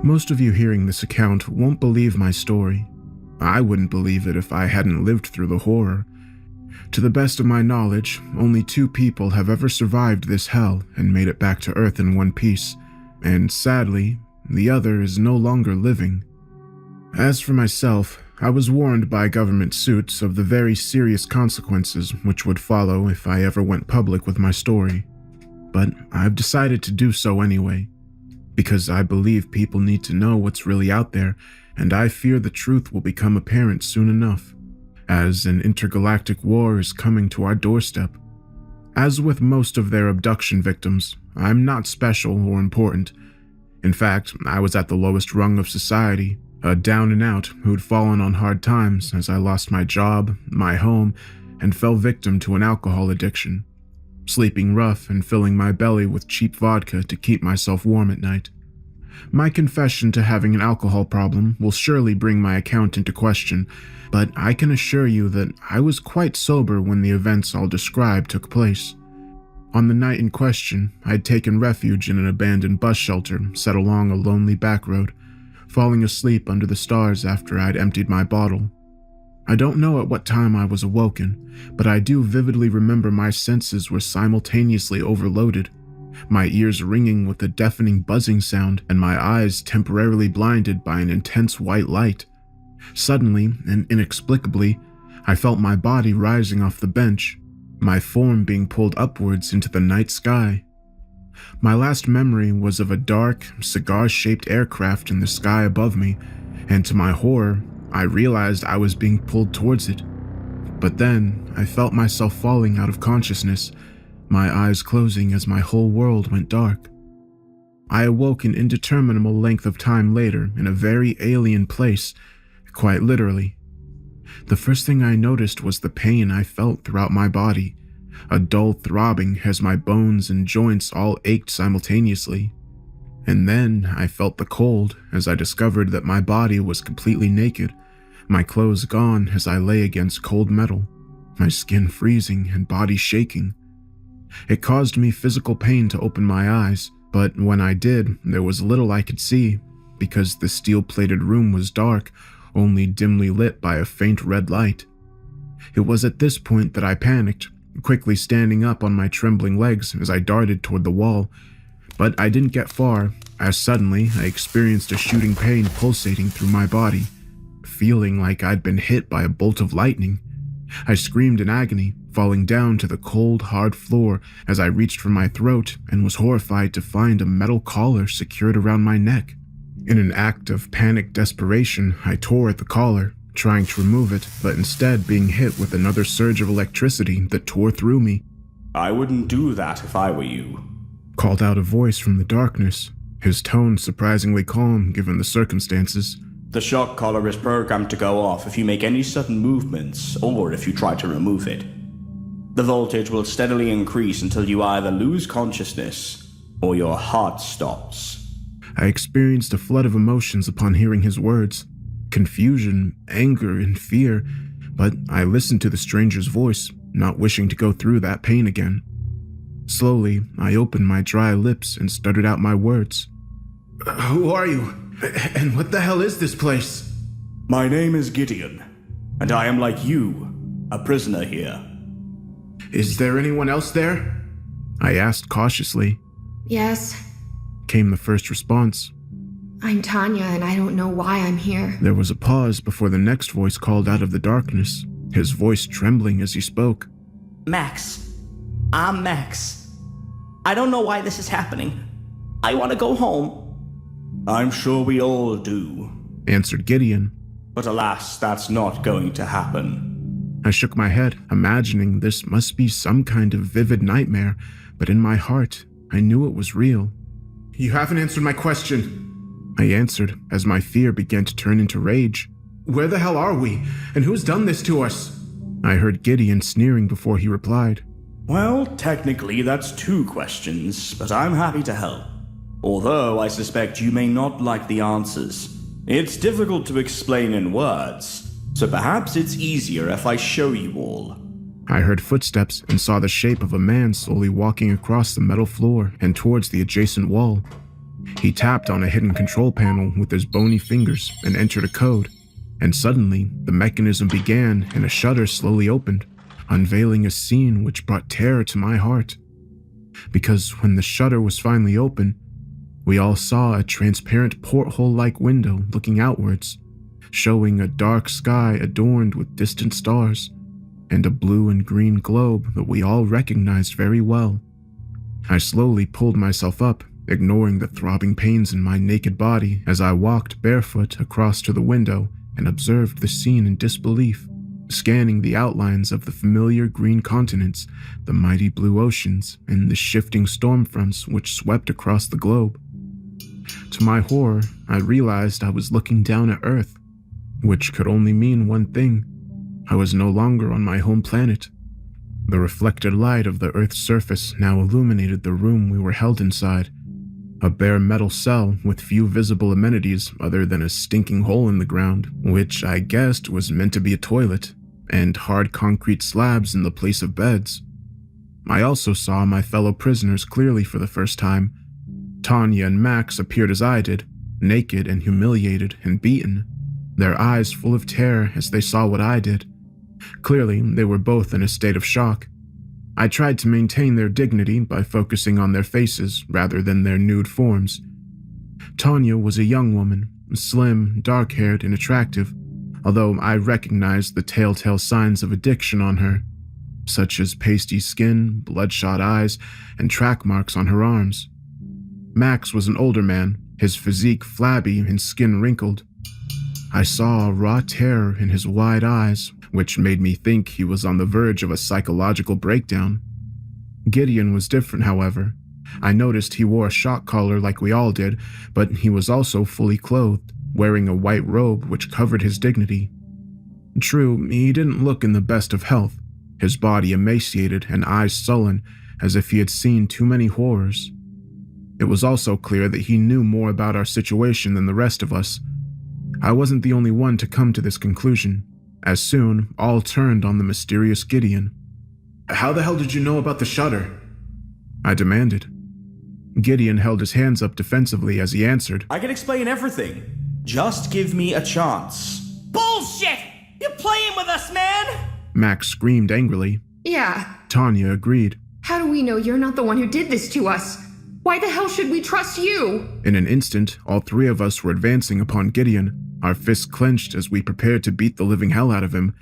Most of you hearing this account won't believe my story. I wouldn't believe it if I hadn't lived through the horror. To the best of my knowledge, only 2 people have ever survived this hell and made it back to Earth in one piece, and sadly, the other is no longer living. As for myself, I was warned by government suits of the very serious consequences which would follow if I ever went public with my story. But I've decided to do so anyway, because I believe people need to know what's really out there, and I fear the truth will become apparent soon enough, as an intergalactic war is coming to our doorstep. As with most of their abduction victims, I'm not special or important. In fact, I was at the lowest rung of society, a down and out who'd fallen on hard times as I lost my job, my home, and fell victim to an alcohol addiction, sleeping rough and filling my belly with cheap vodka to keep myself warm at night. My confession to having an alcohol problem will surely bring my account into question, but I can assure you that I was quite sober when the events I'll describe took place. On the night in question, I'd taken refuge in an abandoned bus shelter set along a lonely back road, falling asleep under the stars after I'd emptied my bottle. I don't know at what time I was awoken, but I do vividly remember my senses were simultaneously overloaded, my ears ringing with a deafening buzzing sound and my eyes temporarily blinded by an intense white light. Suddenly and inexplicably, I felt my body rising off the bench, my form being pulled upwards into the night sky. My last memory was of a dark, cigar-shaped aircraft in the sky above me, and to my horror, I realized I was being pulled towards it. But then, I felt myself falling out of consciousness, my eyes closing as my whole world went dark. I awoke an indeterminable length of time later in a very alien place, quite literally. The first thing I noticed was the pain I felt throughout my body, a dull throbbing as my bones and joints all ached simultaneously. And then I felt the cold as I discovered that my body was completely naked, my clothes gone as I lay against cold metal, my skin freezing and body shaking. It caused me physical pain to open my eyes, but when I did, there was little I could see, because the steel-plated room was dark, only dimly lit by a faint red light. It was at this point that I panicked, quickly standing up on my trembling legs as I darted toward the wall. But I didn't get far, as suddenly I experienced a shooting pain pulsating through my body, feeling like I'd been hit by a bolt of lightning. I screamed in agony, falling down to the cold, hard floor as I reached for my throat and was horrified to find a metal collar secured around my neck. In an act of panicked desperation, I tore at the collar, trying to remove it, but instead being hit with another surge of electricity that tore through me. "I wouldn't do that if I were you," called out a voice from the darkness, his tone surprisingly calm given the circumstances. "The shock collar is programmed to go off if you make any sudden movements or if you try to remove it. The voltage will steadily increase until you either lose consciousness or your heart stops." I experienced a flood of emotions upon hearing his words, confusion, anger, and fear, but I listened to the stranger's voice, not wishing to go through that pain again. Slowly, I opened my dry lips and stuttered out my words. "Who are you? And what the hell is this place?" "My name is Gideon, and I am like you, a prisoner here." "Is there anyone else there?" I asked cautiously. "Yes," came the first response. "I'm Tanya, and I don't know why I'm here." There was a pause before the next voice called out of the darkness, his voice trembling as he spoke. "Max. I'm Max. I don't know why this is happening. I want to go home." "I'm sure we all do," answered Gideon. "But alas, that's not going to happen." I shook my head, imagining this must be some kind of vivid nightmare, but in my heart, I knew it was real. "You haven't answered my question," I answered as my fear began to turn into rage. "Where the hell are we? And who's done this to us?" I heard Gideon sneering before he replied. "Well, technically that's 2 questions, but I'm happy to help. Although I suspect you may not like the answers. It's difficult to explain in words, so perhaps it's easier if I show you all." I heard footsteps and saw the shape of a man slowly walking across the metal floor and towards the adjacent wall. He tapped on a hidden control panel with his bony fingers and entered a code, and suddenly the mechanism began and a shutter slowly opened, unveiling a scene which brought terror to my heart. Because when the shutter was finally open, we all saw a transparent porthole-like window looking outwards, showing a dark sky adorned with distant stars, and a blue and green globe that we all recognized very well. I slowly pulled myself up, ignoring the throbbing pains in my naked body as I walked barefoot across to the window and observed the scene in disbelief, scanning the outlines of the familiar green continents, the mighty blue oceans, and the shifting storm fronts which swept across the globe. To my horror, I realized I was looking down at Earth, which could only mean one thing. I was no longer on my home planet. The reflected light of the Earth's surface now illuminated the room we were held inside, a bare metal cell with few visible amenities other than a stinking hole in the ground, which I guessed was meant to be a toilet, and hard concrete slabs in the place of beds. I also saw my fellow prisoners clearly for the first time. Tanya and Max appeared as I did, naked and humiliated and beaten, their eyes full of terror as they saw what I did. Clearly, they were both in a state of shock. I tried to maintain their dignity by focusing on their faces rather than their nude forms. Tanya was a young woman, slim, dark-haired, and attractive, although I recognized the telltale signs of addiction on her, such as pasty skin, bloodshot eyes, and track marks on her arms. Max was an older man, his physique flabby and skin wrinkled. I saw raw terror in his wide eyes, which made me think he was on the verge of a psychological breakdown. Gideon was different, however. I noticed he wore a shock collar like we all did, but he was also fully clothed, wearing a white robe which covered his dignity. True, he didn't look in the best of health, his body emaciated and eyes sullen, as if he had seen too many horrors. It was also clear that he knew more about our situation than the rest of us. I wasn't the only one to come to this conclusion, as soon all turned on the mysterious Gideon. "How the hell did you know about the shutter?" I demanded. Gideon held his hands up defensively as he answered, I can explain everything. Just give me a chance. Bullshit! You're playing with us, man! Max screamed angrily. Yeah. Tanya agreed. How do we know you're not the one who did this to us? Why the hell should we trust you? In an instant, all three of us were advancing upon Gideon, our fists clenched as we prepared to beat the living hell out of him.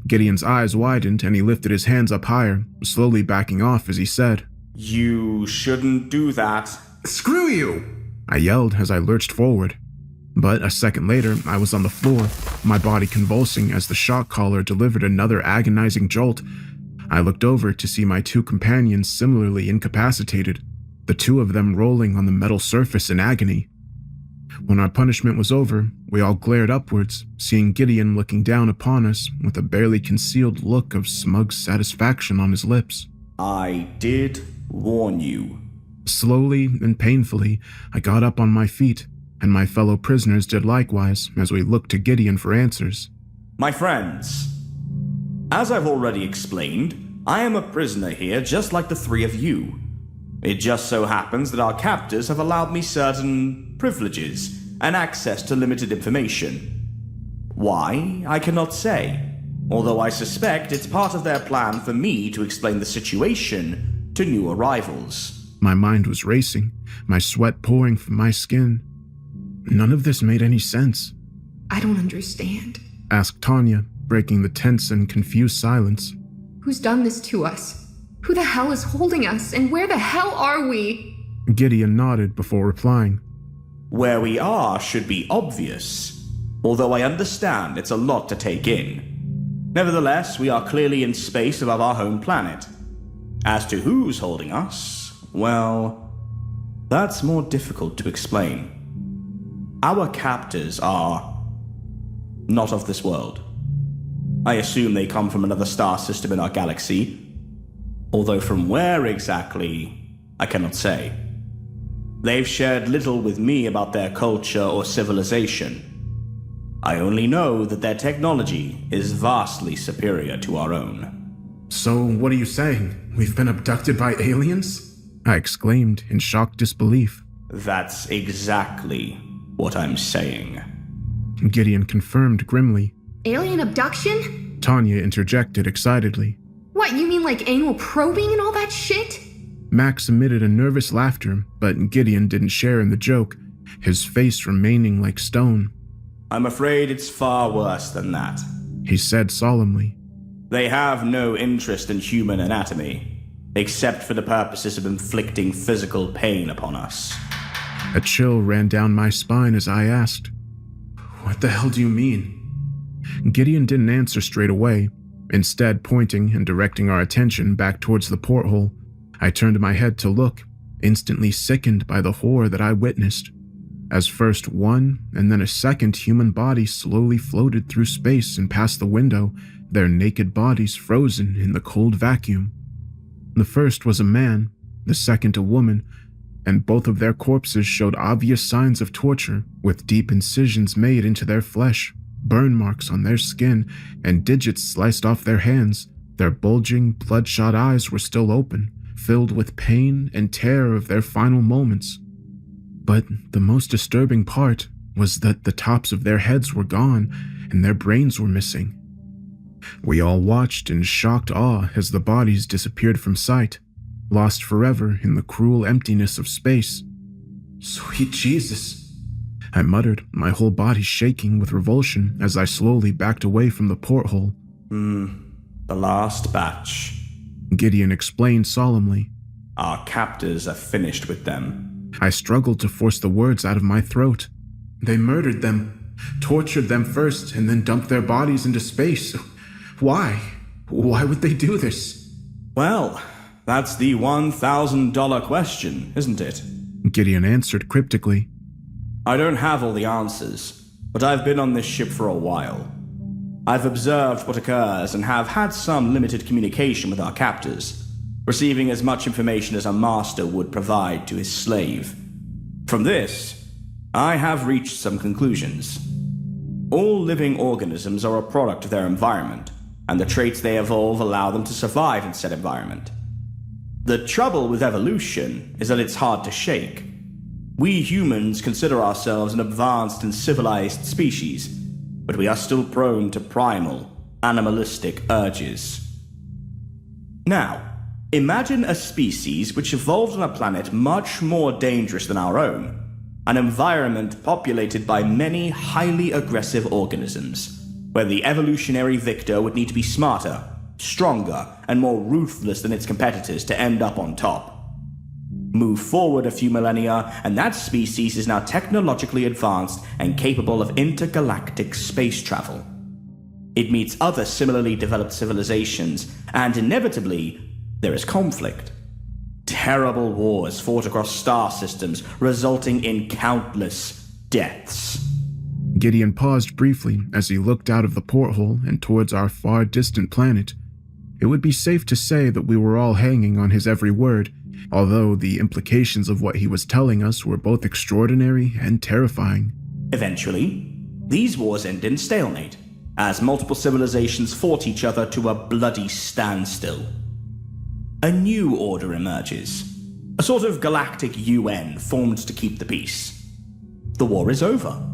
Gideon's eyes widened and he lifted his hands up higher, slowly backing off as he said, You shouldn't do that. "Screw you!" I yelled as I lurched forward. But a second later, I was on the floor, my body convulsing as the shock collar delivered another agonizing jolt. I looked over to see my two companions similarly incapacitated, the two of them rolling on the metal surface in agony. When our punishment was over, we all glared upwards, seeing Gideon looking down upon us with a barely concealed look of smug satisfaction on his lips. I did warn you. Slowly and painfully, I got up on my feet, and my fellow prisoners did likewise as we looked to Gideon for answers. My friends, as I've already explained, I am a prisoner here just like the three of you. It just so happens that our captors have allowed me certain privileges and access to limited information. Why, I cannot say, although I suspect it's part of their plan for me to explain the situation to new arrivals. My mind was racing, my sweat pouring from my skin. None of this made any sense. I don't understand. Asked Tanya, breaking the tense and confused silence. Who's done this to us? Who the hell is holding us, and where the hell are we? Gideon nodded before replying. Where we are should be obvious, although I understand it's a lot to take in. Nevertheless, we are clearly in space above our home planet. As to who's holding us, well, that's more difficult to explain. Our captors are not of this world. I assume they come from another star system in our galaxy, although from where exactly, I cannot say. They've shared little with me about their culture or civilization. I only know that their technology is vastly superior to our own. So what are you saying? We've been abducted by aliens? I exclaimed in shocked disbelief. That's exactly what I'm saying. Gideon confirmed grimly. Alien abduction? Tanya interjected excitedly. What, you mean like anal probing and all that shit? Max emitted a nervous laughter, but Gideon didn't share in the joke, his face remaining like stone. I'm afraid it's far worse than that, he said solemnly. They have no interest in human anatomy, except for the purposes of inflicting physical pain upon us. A chill ran down my spine as I asked, "What the hell do you mean?" Gideon didn't answer straight away, instead pointing and directing our attention back towards the porthole. I turned my head to look, instantly sickened by the horror that I witnessed, as first one and then a second human body slowly floated through space and past the window, their naked bodies frozen in the cold vacuum. The first was a man, the second a woman, and both of their corpses showed obvious signs of torture, with deep incisions made into their flesh, burn marks on their skin, and digits sliced off their hands. Their bulging, bloodshot eyes were still open, filled with pain and terror of their final moments. But the most disturbing part was that the tops of their heads were gone and their brains were missing. We all watched in shocked awe as the bodies disappeared from sight, lost forever in the cruel emptiness of space. "Sweet Jesus," I muttered, my whole body shaking with revulsion as I slowly backed away from the porthole. The last batch. Gideon explained solemnly. Our captors are finished with them. I struggled to force the words out of my throat. They murdered them, tortured them first, and then dumped their bodies into space. Why? Why would they do this? Well, that's the $1,000 question, isn't it? Gideon answered cryptically. I don't have all the answers, but I've been on this ship for a while. I've observed what occurs and have had some limited communication with our captors, receiving as much information as a master would provide to his slave. From this, I have reached some conclusions. All living organisms are a product of their environment, and the traits they evolve allow them to survive in said environment. The trouble with evolution is that it's hard to shake. We humans consider ourselves an advanced and civilized species, but we are still prone to primal, animalistic urges. Now, imagine a species which evolved on a planet much more dangerous than our own, an environment populated by many highly aggressive organisms, where the evolutionary victor would need to be smarter, stronger, and more ruthless than its competitors to end up on top. Move forward a few millennia, and that species is now technologically advanced and capable of intergalactic space travel. It meets other similarly developed civilizations, and inevitably, there is conflict. Terrible wars fought across star systems, resulting in countless deaths. Gideon paused briefly as he looked out of the porthole and towards our far distant planet. It would be safe to say that we were all hanging on his every word, although the implications of what he was telling us were both extraordinary and terrifying. Eventually, these wars end in stalemate, as multiple civilizations fought each other to a bloody standstill. A new order emerges, a sort of galactic UN formed to keep the peace. The war is over.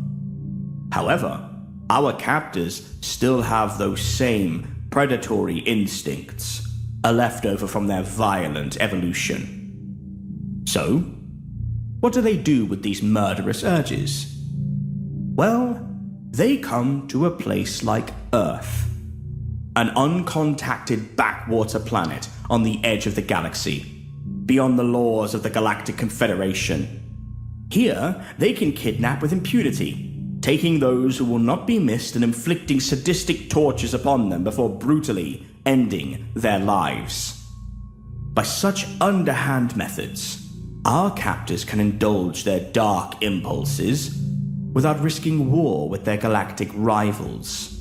However, our captors still have those same predatory instincts, a leftover from their violent evolution. So, what do they do with these murderous urges? Well, they come to a place like Earth, an uncontacted backwater planet on the edge of the galaxy, beyond the laws of the Galactic Confederation. Here, they can kidnap with impunity, taking those who will not be missed and inflicting sadistic tortures upon them before brutally ending their lives. By such underhand methods, our captors can indulge their dark impulses without risking war with their galactic rivals.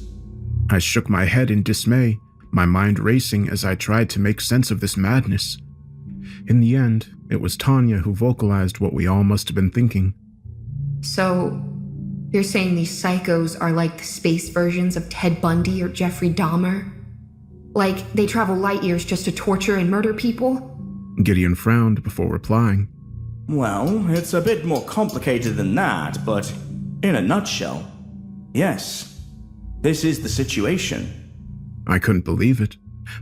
I shook my head in dismay, my mind racing as I tried to make sense of this madness. In the end, it was Tanya who vocalized what we all must have been thinking. So, you're saying these psychos are like the space versions of Ted Bundy or Jeffrey Dahmer? Like, they travel light years just to torture and murder people? Gideon frowned before replying. Well, it's a bit more complicated than that, but in a nutshell, yes, this is the situation. I couldn't believe it.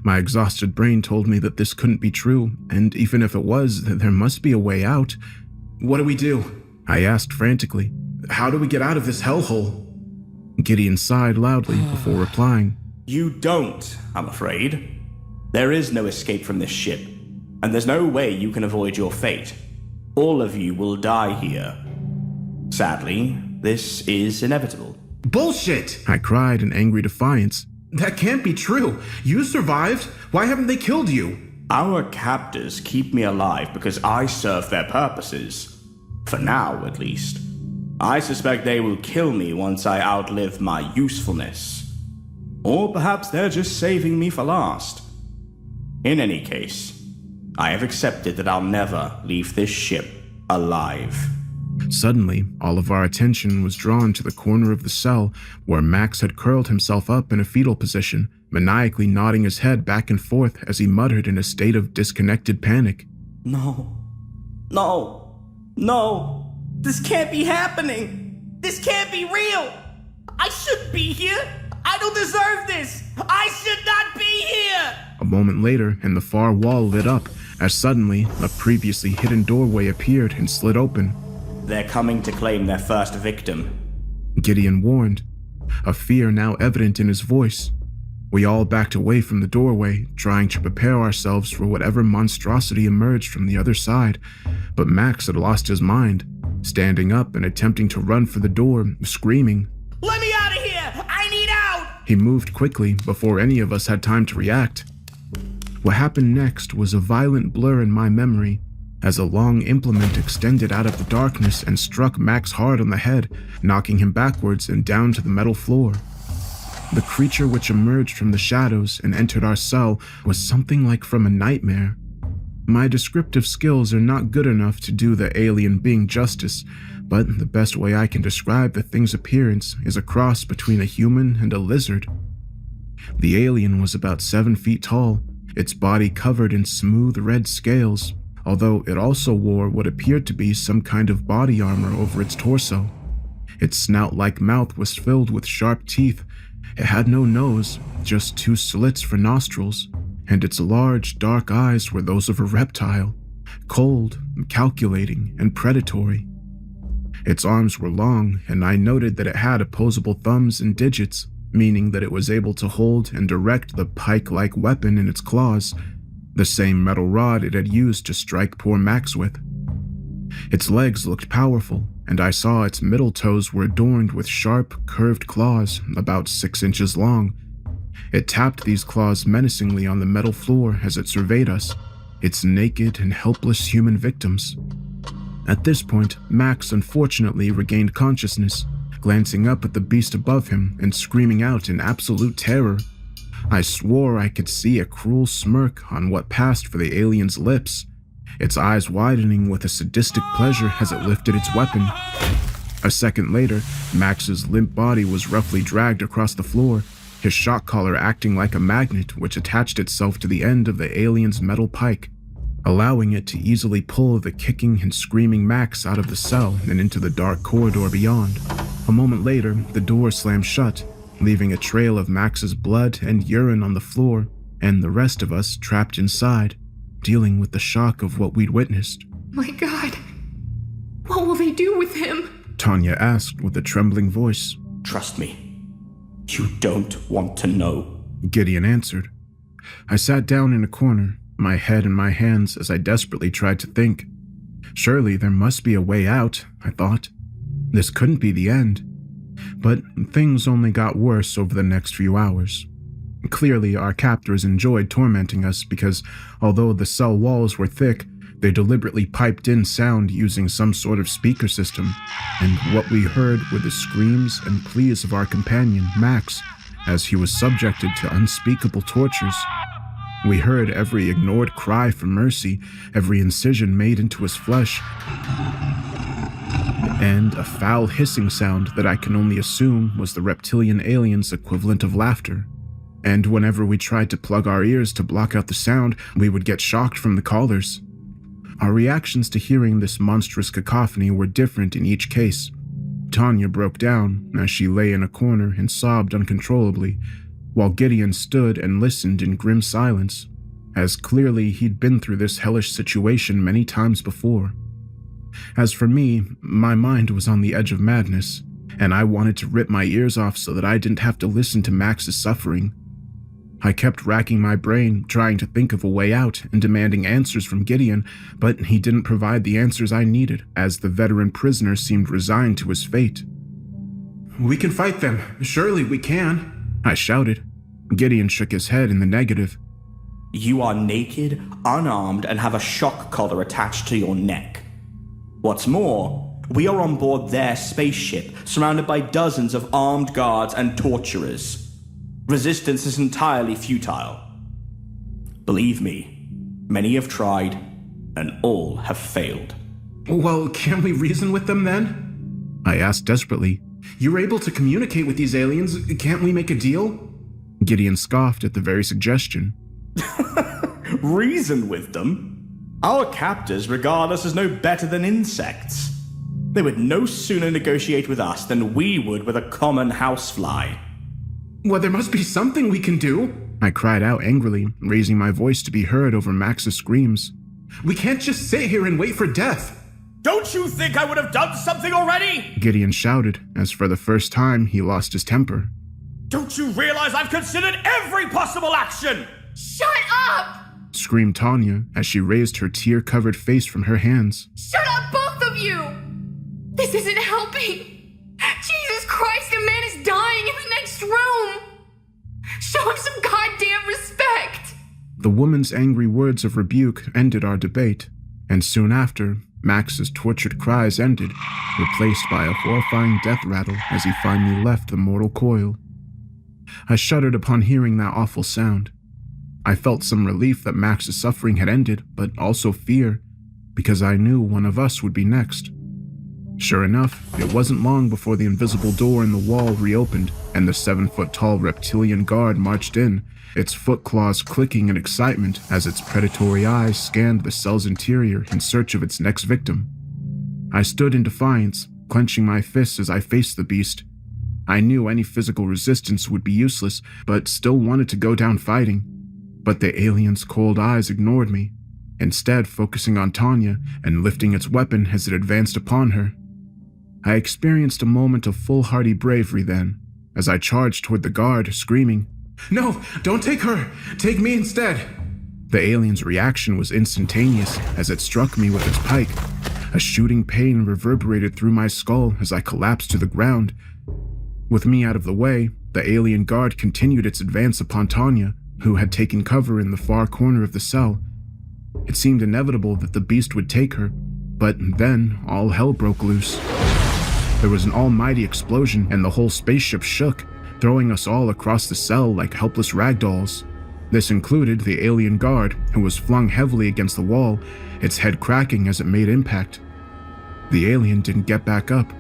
My exhausted brain told me that this couldn't be true, and even if it was, there must be a way out. What do we do? I asked frantically. How do we get out of this hellhole? Gideon sighed loudly before replying. You don't, I'm afraid. There is no escape from this ship, and there's no way you can avoid your fate. All of you will die here. Sadly, this is inevitable. Bullshit! I cried in angry defiance. That can't be true. You survived. Why haven't they killed you? Our captors keep me alive because I serve their purposes. For now, at least. I suspect they will kill me once I outlive my usefulness. Or perhaps they're just saving me for last. In any case, I have accepted that I'll never leave this ship alive. Suddenly, all of our attention was drawn to the corner of the cell where Max had curled himself up in a fetal position, maniacally nodding his head back and forth as he muttered in a state of disconnected panic. No. This can't be happening. This can't be real. I shouldn't be here. I don't deserve this. I should not be here. A moment later, and the far wall lit up as suddenly a previously hidden doorway appeared and slid open. They're coming to claim their first victim. Gideon warned, a fear now evident in his voice. We all backed away from the doorway, trying to prepare ourselves for whatever monstrosity emerged from the other side, but Max had lost his mind, standing up and attempting to run for the door, screaming, "Let me out of here! I need out!" He moved quickly before any of us had time to react. What happened next was a violent blur in my memory, as a long implement extended out of the darkness and struck Max hard on the head, knocking him backwards and down to the metal floor. The creature which emerged from the shadows and entered our cell was something like from a nightmare. My descriptive skills are not good enough to do the alien being justice, but the best way I can describe the thing's appearance is a cross between a human and a lizard. The alien was about 7 feet tall, its body covered in smooth red scales, although it also wore what appeared to be some kind of body armor over its torso. Its snout-like mouth was filled with sharp teeth. It had no nose, just 2 slits for nostrils, and its large, dark eyes were those of a reptile, cold, calculating, and predatory. Its arms were long, and I noted that it had opposable thumbs and digits, meaning that it was able to hold and direct the pike-like weapon in its claws, the same metal rod it had used to strike poor Max with. Its legs looked powerful, and I saw its middle toes were adorned with sharp, curved claws about 6 inches long. It tapped these claws menacingly on the metal floor as it surveyed us, its naked and helpless human victims. At this point, Max unfortunately regained consciousness, glancing up at the beast above him and screaming out in absolute terror. I swore I could see a cruel smirk on what passed for the alien's lips, its eyes widening with a sadistic pleasure as it lifted its weapon. A second later, Max's limp body was roughly dragged across the floor, his shock collar acting like a magnet which attached itself to the end of the alien's metal pike, allowing it to easily pull the kicking and screaming Max out of the cell and into the dark corridor beyond. A moment later, the door slammed shut, leaving a trail of Max's blood and urine on the floor, and the rest of us trapped inside, dealing with the shock of what we'd witnessed. My God, what will they do with him? Tanya asked with a trembling voice. Trust me, you don't want to know. Gideon answered. I sat down in a corner, my head in my hands as I desperately tried to think. Surely there must be a way out, I thought. This couldn't be the end. But things only got worse over the next few hours. Clearly, our captors enjoyed tormenting us because, although the cell walls were thick, they deliberately piped in sound using some sort of speaker system, and what we heard were the screams and pleas of our companion, Max, as he was subjected to unspeakable tortures. We heard every ignored cry for mercy, every incision made into his flesh, and a foul hissing sound that I can only assume was the reptilian alien's equivalent of laughter. And whenever we tried to plug our ears to block out the sound, we would get shocked from the callers. Our reactions to hearing this monstrous cacophony were different in each case. Tanya broke down as she lay in a corner and sobbed uncontrollably, while Gideon stood and listened in grim silence, as clearly he'd been through this hellish situation many times before. As for me, my mind was on the edge of madness, and I wanted to rip my ears off so that I didn't have to listen to Max's suffering. I kept racking my brain, trying to think of a way out and demanding answers from Gideon, but he didn't provide the answers I needed, as the veteran prisoner seemed resigned to his fate. We can fight them. Surely we can, I shouted. Gideon shook his head in the negative. You are naked, unarmed, and have a shock collar attached to your neck. What's more, we are on board their spaceship, surrounded by dozens of armed guards and torturers. Resistance is entirely futile. Believe me, many have tried, and all have failed. Well, can't we reason with them then? I asked desperately. You're able to communicate with these aliens. Can't we make a deal? Gideon scoffed at the very suggestion. Reason with them? Our captors regard us as no better than insects. They would no sooner negotiate with us than we would with a common housefly. Well, there must be something we can do, I cried out angrily, raising my voice to be heard over Max's screams. We can't just sit here and wait for death. Don't you think I would have done something already? Gideon shouted, as for the first time he lost his temper. Don't you realize I've considered every possible action? Shut up! Screamed Tanya as she raised her tear-covered face from her hands. Shut up, both of you! This isn't helping! Jesus Christ, a man is dying in the next room! Show him some goddamn respect! The woman's angry words of rebuke ended our debate, and soon after, Max's tortured cries ended, replaced by a horrifying death rattle as he finally left the mortal coil. I shuddered upon hearing that awful sound. I felt some relief that Max's suffering had ended, but also fear, because I knew one of us would be next. Sure enough, it wasn't long before the invisible door in the wall reopened and the 7-foot-tall reptilian guard marched in, its foot claws clicking in excitement as its predatory eyes scanned the cell's interior in search of its next victim. I stood in defiance, clenching my fists as I faced the beast. I knew any physical resistance would be useless, but still wanted to go down fighting. But the alien's cold eyes ignored me, instead focusing on Tanya and lifting its weapon as it advanced upon her. I experienced a moment of foolhardy bravery then, as I charged toward the guard, screaming, No, don't take her! Take me instead! The alien's reaction was instantaneous as it struck me with its pike. A shooting pain reverberated through my skull as I collapsed to the ground. With me out of the way, the alien guard continued its advance upon Tanya, who had taken cover in the far corner of the cell. It seemed inevitable that the beast would take her, but then all hell broke loose. There was an almighty explosion and the whole spaceship shook, throwing us all across the cell like helpless ragdolls. This included the alien guard, who was flung heavily against the wall, its head cracking as it made impact. The alien didn't get back up.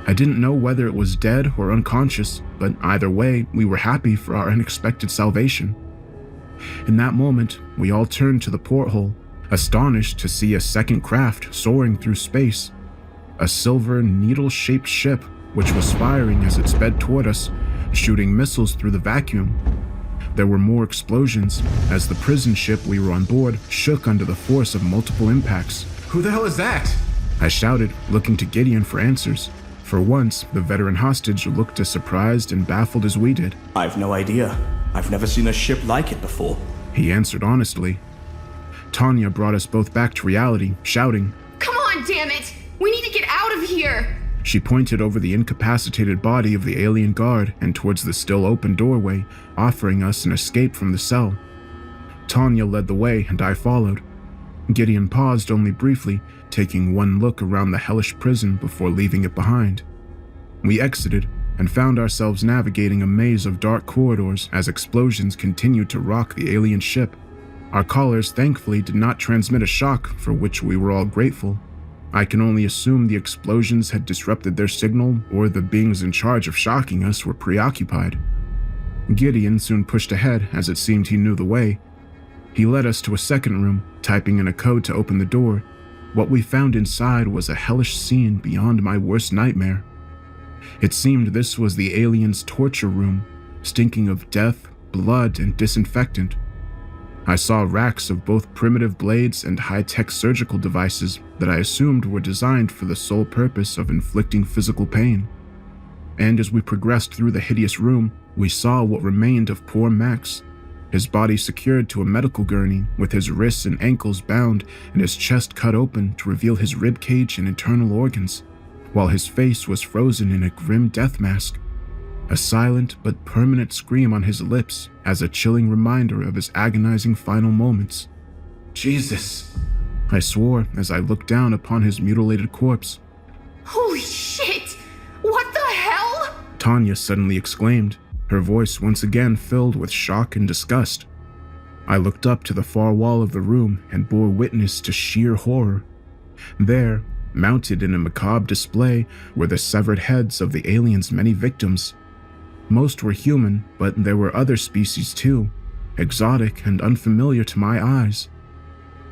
I didn't know whether it was dead or unconscious, but either way, we were happy for our unexpected salvation. In that moment, we all turned to the porthole, astonished to see a second craft soaring through space. A silver, needle-shaped ship, which was firing as it sped toward us, shooting missiles through the vacuum. There were more explosions, as the prison ship we were on board shook under the force of multiple impacts. Who the hell is that? I shouted, looking to Gideon for answers. For once, the veteran hostage looked as surprised and baffled as we did. I've no idea. I've never seen a ship like it before. He answered honestly. Tanya brought us both back to reality, shouting, Come on, damn it! We need to get out of here! She pointed over the incapacitated body of the alien guard and towards the still open doorway, offering us an escape from the cell. Tanya led the way and I followed. Gideon paused only briefly, taking one look around the hellish prison before leaving it behind. We exited and found ourselves navigating a maze of dark corridors as explosions continued to rock the alien ship. Our collars thankfully did not transmit a shock, for which we were all grateful. I can only assume the explosions had disrupted their signal, or the beings in charge of shocking us were preoccupied. Gideon soon pushed ahead as it seemed he knew the way. He led us to a second room, typing in a code to open the door. What we found inside was a hellish scene beyond my worst nightmare. It seemed this was the aliens' torture room, stinking of death, blood, and disinfectant. I saw racks of both primitive blades and high-tech surgical devices that I assumed were designed for the sole purpose of inflicting physical pain. And as we progressed through the hideous room, we saw what remained of poor Max, his body secured to a medical gurney with his wrists and ankles bound and his chest cut open to reveal his rib cage and internal organs, while his face was frozen in a grim death mask. A silent but permanent scream on his lips as a chilling reminder of his agonizing final moments. Jesus, I swore as I looked down upon his mutilated corpse. Holy shit! What the hell? Tanya suddenly exclaimed, her voice once again filled with shock and disgust. I looked up to the far wall of the room and bore witness to sheer horror. There, mounted in a macabre display, were the severed heads of the aliens' many victims. Most were human, but there were other species too, exotic and unfamiliar to my eyes.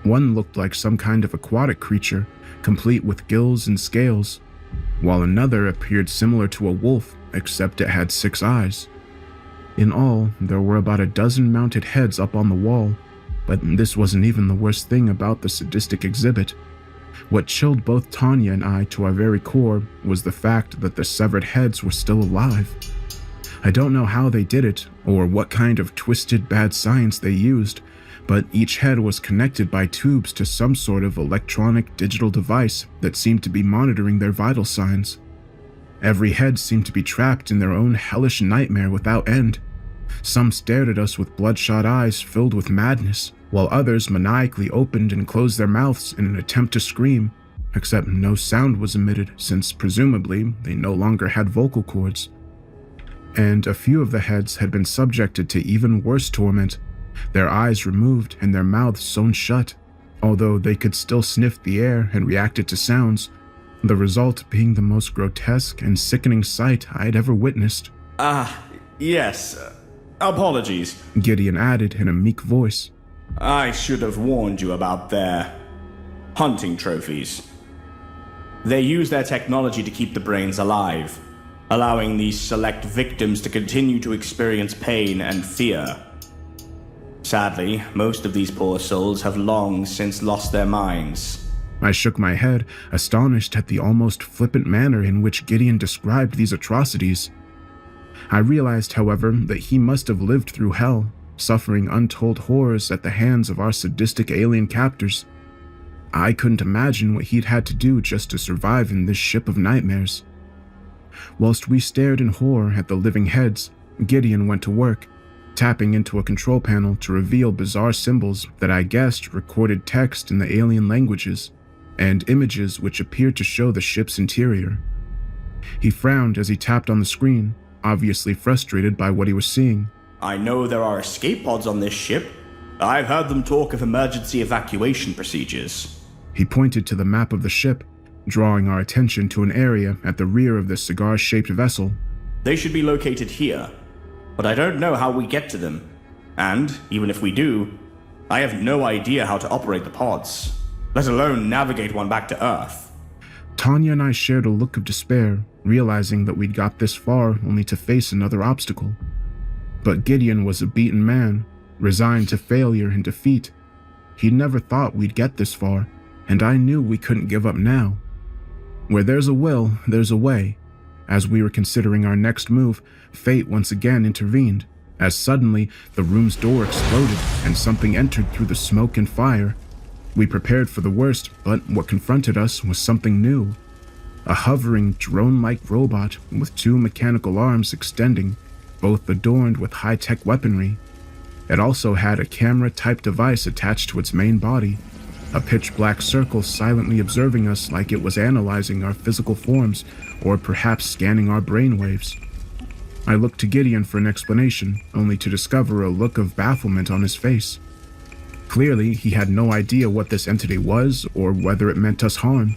One looked like some kind of aquatic creature, complete with gills and scales, while another appeared similar to a wolf, except it had 6 eyes. In all, there were about a dozen mounted heads up on the wall, but this wasn't even the worst thing about the sadistic exhibit. What chilled both Tanya and I to our very core was the fact that the severed heads were still alive. I don't know how they did it, or what kind of twisted bad science they used, but each head was connected by tubes to some sort of electronic digital device that seemed to be monitoring their vital signs. Every head seemed to be trapped in their own hellish nightmare without end. Some stared at us with bloodshot eyes filled with madness, while others maniacally opened and closed their mouths in an attempt to scream, except no sound was emitted since presumably they no longer had vocal cords. And a few of the heads had been subjected to even worse torment, their eyes removed and their mouths sewn shut, although they could still sniff the air and reacted to sounds, the result being the most grotesque and sickening sight I'd ever witnessed. Yes. Apologies. Gideon added in a meek voice. I should have warned you about their hunting trophies. They use their technology to keep the brains alive, allowing these select victims to continue to experience pain and fear. Sadly, most of these poor souls have long since lost their minds. I shook my head, astonished at the almost flippant manner in which Gideon described these atrocities. I realized, however, that he must have lived through hell, suffering untold horrors at the hands of our sadistic alien captors. I couldn't imagine what he'd had to do just to survive in this ship of nightmares. Whilst we stared in horror at the living heads, Gideon went to work, tapping into a control panel to reveal bizarre symbols that I guessed recorded text in the alien languages, and images which appeared to show the ship's interior. He frowned as he tapped on the screen, obviously frustrated by what he was seeing. I know there are escape pods on this ship. I've heard them talk of emergency evacuation procedures. He pointed to the map of the ship, drawing our attention to an area at the rear of the cigar-shaped vessel. They should be located here, but I don't know how we get to them. And, even if we do, I have no idea how to operate the pods, let alone navigate one back to Earth. Tanya and I shared a look of despair, realizing that we'd got this far only to face another obstacle. But Gideon was a beaten man, resigned to failure and defeat. He never thought we'd get this far, and I knew we couldn't give up now. Where there's a will, there's a way. As we were considering our next move, fate once again intervened, as suddenly the room's door exploded and something entered through the smoke and fire. We prepared for the worst, but what confronted us was something new. A hovering, drone-like robot with 2 mechanical arms extending, both adorned with high-tech weaponry. It also had a camera-type device attached to its main body, a pitch-black circle silently observing us like it was analyzing our physical forms or perhaps scanning our brainwaves. I looked to Gideon for an explanation, only to discover a look of bafflement on his face. Clearly, he had no idea what this entity was or whether it meant us harm.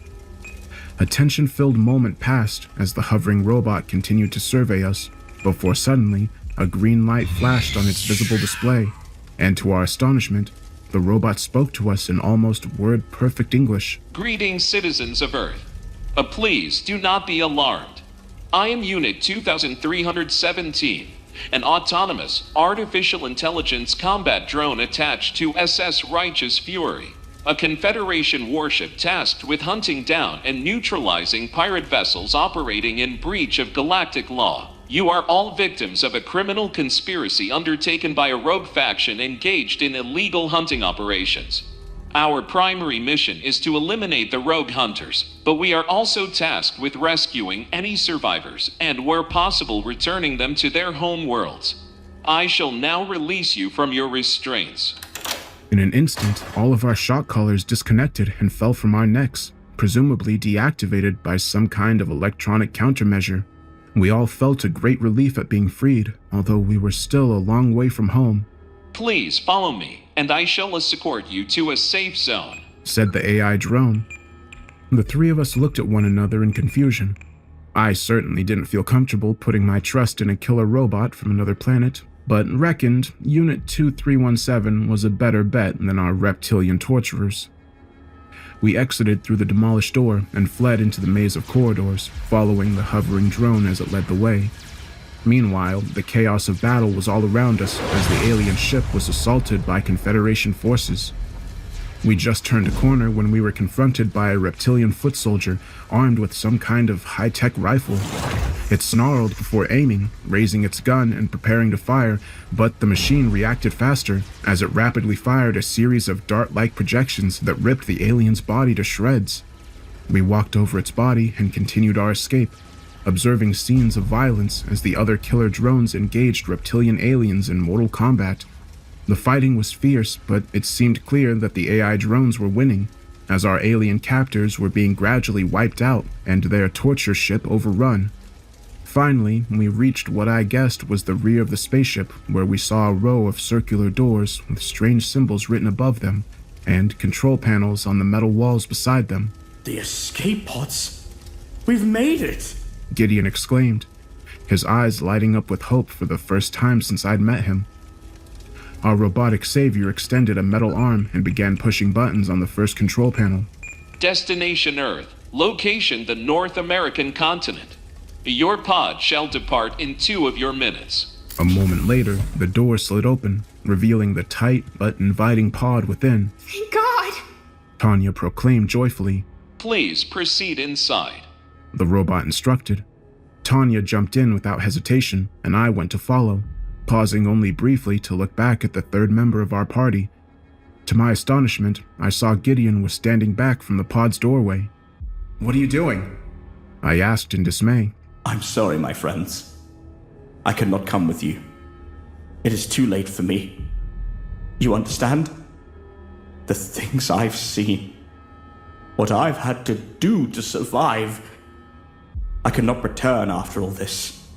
A tension-filled moment passed as the hovering robot continued to survey us, before suddenly, a green light flashed on its visible display, and to our astonishment, the robot spoke to us in almost word-perfect English. Greetings, citizens of Earth. Please do not be alarmed. I am Unit 2317, an autonomous, artificial intelligence combat drone attached to SS Righteous Fury, a Confederation warship tasked with hunting down and neutralizing pirate vessels operating in breach of galactic law. You are all victims of a criminal conspiracy undertaken by a rogue faction engaged in illegal hunting operations. Our primary mission is to eliminate the rogue hunters, but we are also tasked with rescuing any survivors and, where possible, returning them to their home worlds. I shall now release you from your restraints. In an instant, all of our shock collars disconnected and fell from our necks, presumably deactivated by some kind of electronic countermeasure. We all felt a great relief at being freed, although we were still a long way from home. Please follow me, and I shall escort you to a safe zone, said the AI drone. The three of us looked at one another in confusion. I certainly didn't feel comfortable putting my trust in a killer robot from another planet, but reckoned Unit 2317 was a better bet than our reptilian torturers. We exited through the demolished door and fled into the maze of corridors, following the hovering drone as it led the way. Meanwhile, the chaos of battle was all around us as the alien ship was assaulted by Confederation forces. We just turned a corner when we were confronted by a reptilian foot soldier armed with some kind of high-tech rifle. It snarled before aiming, raising its gun and preparing to fire, but the machine reacted faster as it rapidly fired a series of dart-like projections that ripped the alien's body to shreds. We walked over its body and continued our escape, observing scenes of violence as the other killer drones engaged reptilian aliens in mortal combat. The fighting was fierce, but it seemed clear that the AI drones were winning, as our alien captors were being gradually wiped out and their torture ship overrun. Finally, we reached what I guessed was the rear of the spaceship, where we saw a row of circular doors with strange symbols written above them, and control panels on the metal walls beside them. The escape pods? We've made it! Gideon exclaimed, his eyes lighting up with hope for the first time since I'd met him. Our robotic savior extended a metal arm and began pushing buttons on the first control panel. Destination Earth. Location the North American continent. Your pod shall depart in 2 of your minutes. A moment later, the door slid open, revealing the tight but inviting pod within. Thank God! Tanya proclaimed joyfully. Please proceed inside, the robot instructed. Tanya jumped in without hesitation, and I went to follow, pausing only briefly to look back at the third member of our party. To my astonishment, I saw Gideon was standing back from the pod's doorway. What are you doing? I asked in dismay. I'm sorry, my friends. I could not come with you. It is too late for me. You understand? The things I've seen. What I've had to do to survive. I cannot return after all this.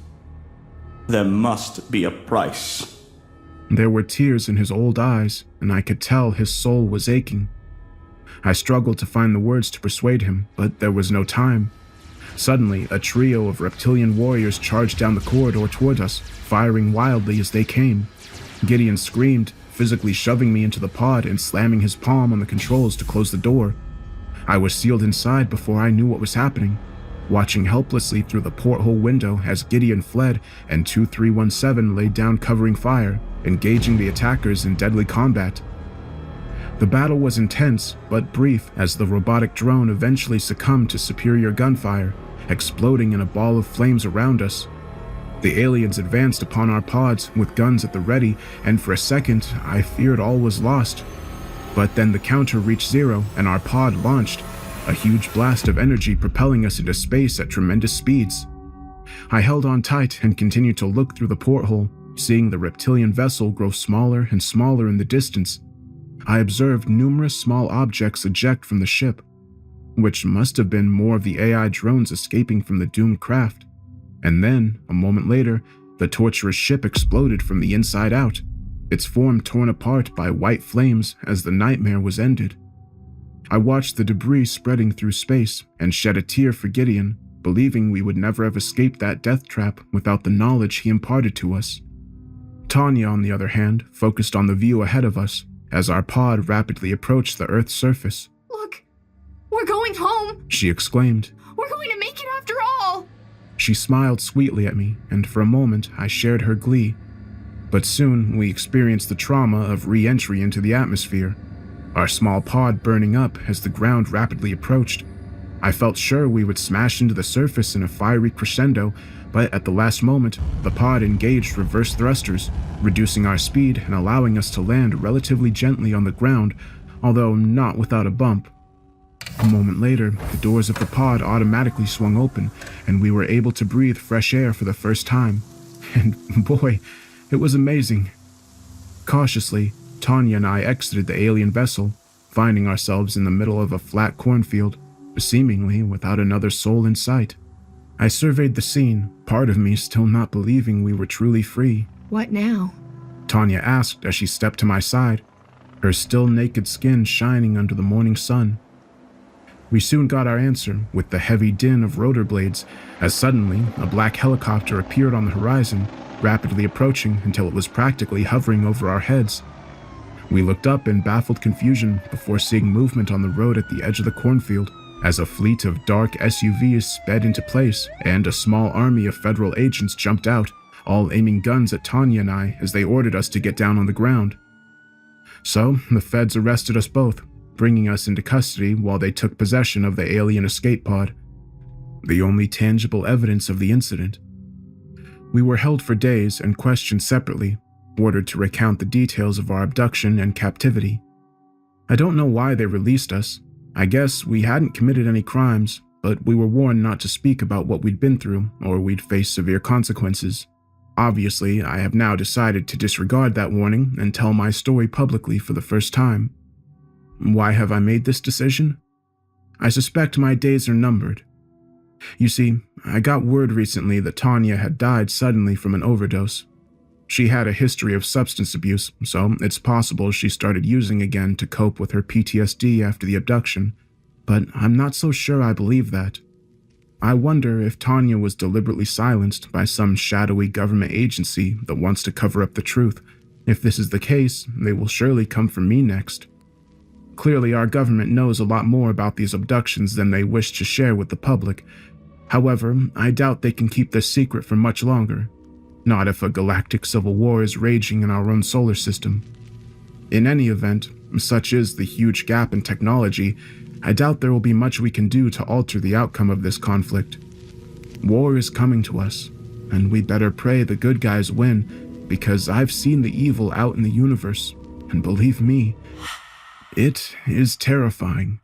There must be a price. There were tears in his old eyes, and I could tell his soul was aching. I struggled to find the words to persuade him, but there was no time. Suddenly, a trio of reptilian warriors charged down the corridor toward us, firing wildly as they came. Gideon screamed, physically shoving me into the pod and slamming his palm on the controls to close the door. I was sealed inside before I knew what was happening, watching helplessly through the porthole window as Gideon fled and 2317 laid down covering fire, engaging the attackers in deadly combat. The battle was intense, but brief as the robotic drone eventually succumbed to superior gunfire, exploding in a ball of flames around us. The aliens advanced upon our pods with guns at the ready, and for a second, I feared all was lost. But then the counter reached 0 and our pod launched, a huge blast of energy propelling us into space at tremendous speeds. I held on tight and continued to look through the porthole, seeing the reptilian vessel grow smaller and smaller in the distance. I observed numerous small objects eject from the ship, which must have been more of the AI drones escaping from the doomed craft. And then, a moment later, the torturous ship exploded from the inside out, its form torn apart by white flames as the nightmare was ended. I watched the debris spreading through space and shed a tear for Gideon, believing we would never have escaped that death trap without the knowledge he imparted to us. Tanya, on the other hand, focused on the view ahead of us as our pod rapidly approached the Earth's surface. Look, we're going home. She exclaimed. We're going to make it after all. She smiled sweetly at me, and for a moment I shared her glee. But soon we experienced the trauma of re-entry into the atmosphere, our small pod burning up as the ground rapidly approached. I felt sure we would smash into the surface in a fiery crescendo, but at the last moment, the pod engaged reverse thrusters, reducing our speed and allowing us to land relatively gently on the ground, although not without a bump. A moment later, the doors of the pod automatically swung open, and we were able to breathe fresh air for the first time. And boy, it was amazing. Cautiously, Tanya and I exited the alien vessel, finding ourselves in the middle of a flat cornfield, seemingly without another soul in sight. I surveyed the scene, part of me still not believing we were truly free. What now? Tanya asked as she stepped to my side, her still naked skin shining under the morning sun. We soon got our answer with the heavy din of rotor blades, as suddenly a black helicopter appeared on the horizon, rapidly approaching until it was practically hovering over our heads. We looked up in baffled confusion before seeing movement on the road at the edge of the cornfield, as a fleet of dark SUVs sped into place and a small army of federal agents jumped out, all aiming guns at Tanya and I as they ordered us to get down on the ground. So, the feds arrested us both, bringing us into custody while they took possession of the alien escape pod, the only tangible evidence of the incident. We were held for days and questioned separately, ordered to recount the details of our abduction and captivity. I don't know why they released us. I guess we hadn't committed any crimes, but we were warned not to speak about what we'd been through, or we'd face severe consequences. Obviously, I have now decided to disregard that warning and tell my story publicly for the first time. Why have I made this decision? I suspect my days are numbered. You see, I got word recently that Tanya had died suddenly from an overdose. She had a history of substance abuse, so it's possible she started using again to cope with her PTSD after the abduction, but I'm not so sure I believe that. I wonder if Tanya was deliberately silenced by some shadowy government agency that wants to cover up the truth. If this is the case, they will surely come for me next. Clearly, our government knows a lot more about these abductions than they wish to share with the public. However, I doubt they can keep this secret for much longer. Not if a galactic civil war is raging in our own solar system. In any event, such is the huge gap in technology, I doubt there will be much we can do to alter the outcome of this conflict. War is coming to us, and we better pray the good guys win, because I've seen the evil out in the universe, and believe me, it is terrifying.